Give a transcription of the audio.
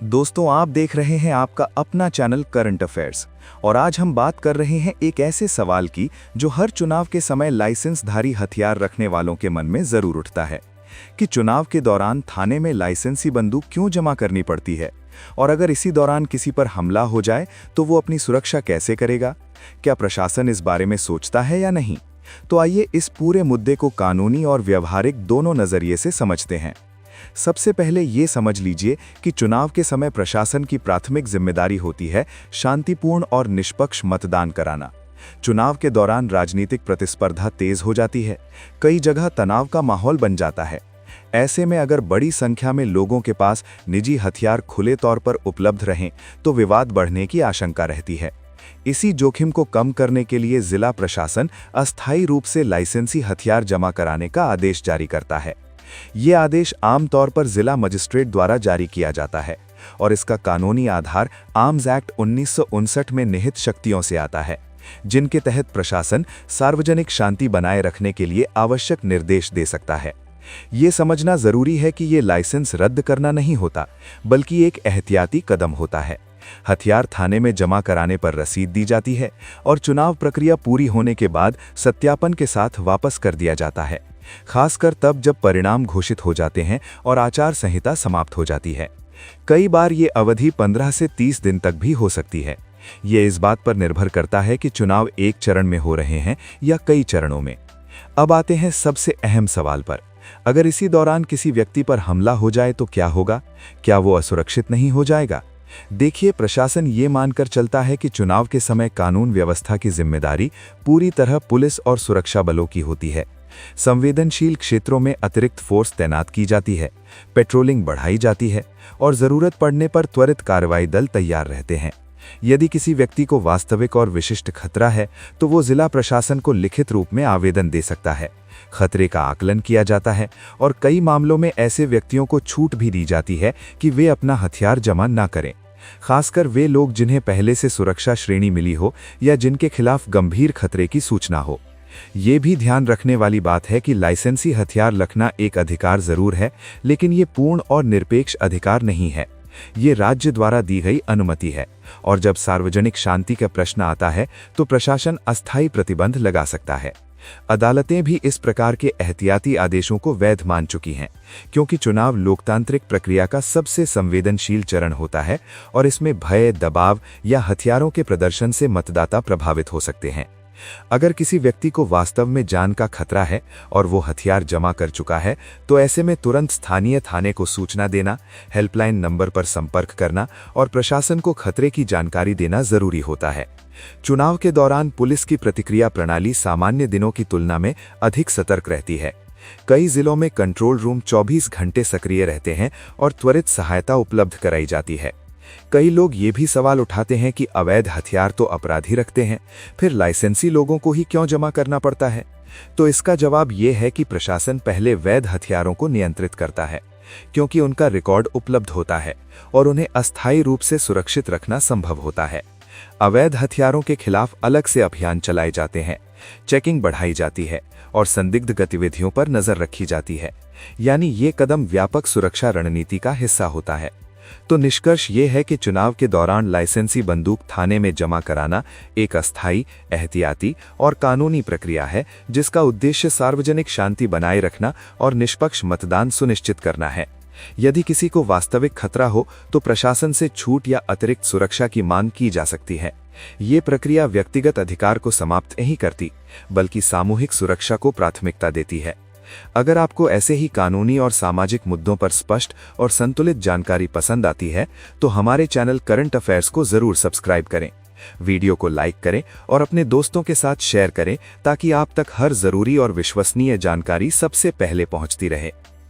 दोस्तों, आप देख रहे हैं आपका अपना चैनल करंट अफेयर्स और आज हम बात कर रहे हैं एक ऐसे सवाल की जो हर चुनाव के समय लाइसेंसधारी हथियार रखने वालों के मन में जरूर उठता है कि चुनाव के दौरान थाने में लाइसेंसी बंदूक क्यों जमा करनी पड़ती है और अगर इसी दौरान किसी पर हमला हो जाए तो वो अपनी सुरक्षा कैसे करेगा। क्या प्रशासन इस बारे में सोचता है या नहीं? तो आइए इस पूरे मुद्दे को कानूनी और व्यवहारिक दोनों नजरिए से समझते हैं। सबसे पहले ये समझ लीजिए कि चुनाव के समय प्रशासन की प्राथमिक जिम्मेदारी होती है शांतिपूर्ण और निष्पक्ष मतदान कराना। चुनाव के दौरान राजनीतिक प्रतिस्पर्धा तेज हो जाती है, कई जगह तनाव का माहौल बन जाता है। ऐसे में अगर बड़ी संख्या में लोगों के पास निजी हथियार खुले तौर पर उपलब्ध रहें तो विवाद बढ़ने की आशंका रहती है। इसी जोखिम को कम करने के लिए जिला प्रशासन अस्थायी रूप से लाइसेंसी हथियार जमा कराने का आदेश जारी करता है। ये आदेश आमतौर पर जिला मजिस्ट्रेट द्वारा जारी किया जाता है और इसका कानूनी आधार आर्म्स एक्ट 1959 में निहित शक्तियों से आता है, जिनके तहत प्रशासन सार्वजनिक शांति बनाए रखने के लिए आवश्यक निर्देश दे सकता है। ये समझना जरूरी है कि ये लाइसेंस रद्द करना नहीं होता, बल्कि एक एहतियाती कदम होता है। हथियार थाने में जमा कराने पर रसीद दी जाती है और चुनाव प्रक्रिया पूरी होने के बाद सत्यापन के साथ वापस कर दिया जाता है, खासकर तब जब परिणाम घोषित हो जाते हैं और आचार संहिता समाप्त हो जाती है। कई बार ये अवधि 15 से 30 दिन तक भी हो सकती है। ये इस बात पर निर्भर करता है कि चुनाव एक चरण में हो रहे हैं या कई चरणों में। अब आते हैं सबसे अहम सवाल पर। अगर इसी दौरान किसी व्यक्ति पर हमला हो जाए तो क्या होगा? क्या वो असुरक्षित नहीं हो जाएगा? देखिए, प्रशासन ये मानकर चलता है कि चुनाव के समय कानून व्यवस्था की जिम्मेदारी पूरी तरह पुलिस और सुरक्षा बलों की होती है। संवेदनशील क्षेत्रों में अतिरिक्त फोर्स तैनात की जाती है, पेट्रोलिंग बढ़ाई जाती है और जरूरत पड़ने पर त्वरित कार्रवाई दल तैयार रहते हैं। यदि किसी व्यक्ति को वास्तविक और विशिष्ट खतरा है तो वो जिला प्रशासन को लिखित रूप में आवेदन दे सकता है। खतरे का आकलन किया जाता है और कई मामलों में ऐसे व्यक्तियों को छूट भी दी जाती है कि वे अपना हथियार जमा न करें, खासकर वे लोग जिन्हें पहले से सुरक्षा श्रेणी मिली हो या जिनके खिलाफ गंभीर खतरे की सूचना हो। ये भी ध्यान रखने वाली बात है कि लाइसेंसी हथियार रखना एक अधिकार जरूर है, लेकिन ये पूर्ण और निरपेक्ष अधिकार नहीं है। ये राज्य द्वारा दी गई अनुमति है और जब सार्वजनिक शांति का प्रश्न आता है तो प्रशासन अस्थायी प्रतिबंध लगा सकता है। अदालतें भी इस प्रकार के एहतियाती आदेशों को वैध मान चुकी हैं, क्योंकि चुनाव लोकतांत्रिक प्रक्रिया का सबसे संवेदनशील चरण होता है और इसमें भय, दबाव या हथियारों के प्रदर्शन से मतदाता प्रभावित हो सकते हैं। अगर किसी व्यक्ति को वास्तव में जान का खतरा है और वो हथियार जमा कर चुका है तो ऐसे में तुरंत स्थानीय थाने को सूचना देना, हेल्पलाइन नंबर पर संपर्क करना और प्रशासन को खतरे की जानकारी देना जरूरी होता है। चुनाव के दौरान पुलिस की प्रतिक्रिया प्रणाली सामान्य दिनों की तुलना में अधिक सतर्क रहती है। कई जिलों में कंट्रोल रूम 24 घंटे सक्रिय रहते हैं और त्वरित सहायता उपलब्ध कराई जाती है। कई लोग ये भी सवाल उठाते हैं कि अवैध हथियार तो अपराधी रखते हैं, फिर लाइसेंसी लोगों को ही क्यों जमा करना पड़ता है? तो इसका जवाब ये है कि प्रशासन पहले वैध हथियारों को नियंत्रित करता है, क्योंकि उनका रिकॉर्ड उपलब्ध होता है और उन्हें अस्थायी रूप से सुरक्षित रखना संभव होता है। अवैध हथियारों के खिलाफ अलग से अभियान चलाए जाते हैं, चेकिंग बढ़ाई जाती है और संदिग्ध गतिविधियों पर नजर रखी जाती है। यानी ये कदम व्यापक सुरक्षा रणनीति का हिस्सा होता है। तो निष्कर्ष ये है कि चुनाव के दौरान लाइसेंसी बंदूक थाने में जमा कराना एक अस्थायी, एहतियाती और कानूनी प्रक्रिया है, जिसका उद्देश्य सार्वजनिक शांति बनाए रखना और निष्पक्ष मतदान सुनिश्चित करना है। यदि किसी को वास्तविक खतरा हो तो प्रशासन से छूट या अतिरिक्त सुरक्षा की मांग की जा सकती है। ये प्रक्रिया व्यक्तिगत अधिकार को समाप्त नहीं करती, बल्कि सामूहिक सुरक्षा को प्राथमिकता देती है। अगर आपको ऐसे ही कानूनी और सामाजिक मुद्दों पर स्पष्ट और संतुलित जानकारी पसंद आती है तो हमारे चैनल करंट अफेयर्स को जरूर सब्सक्राइब करें, वीडियो को लाइक करें और अपने दोस्तों के साथ शेयर करें ताकि आप तक हर जरूरी और विश्वसनीय जानकारी सबसे पहले पहुंचती रहे।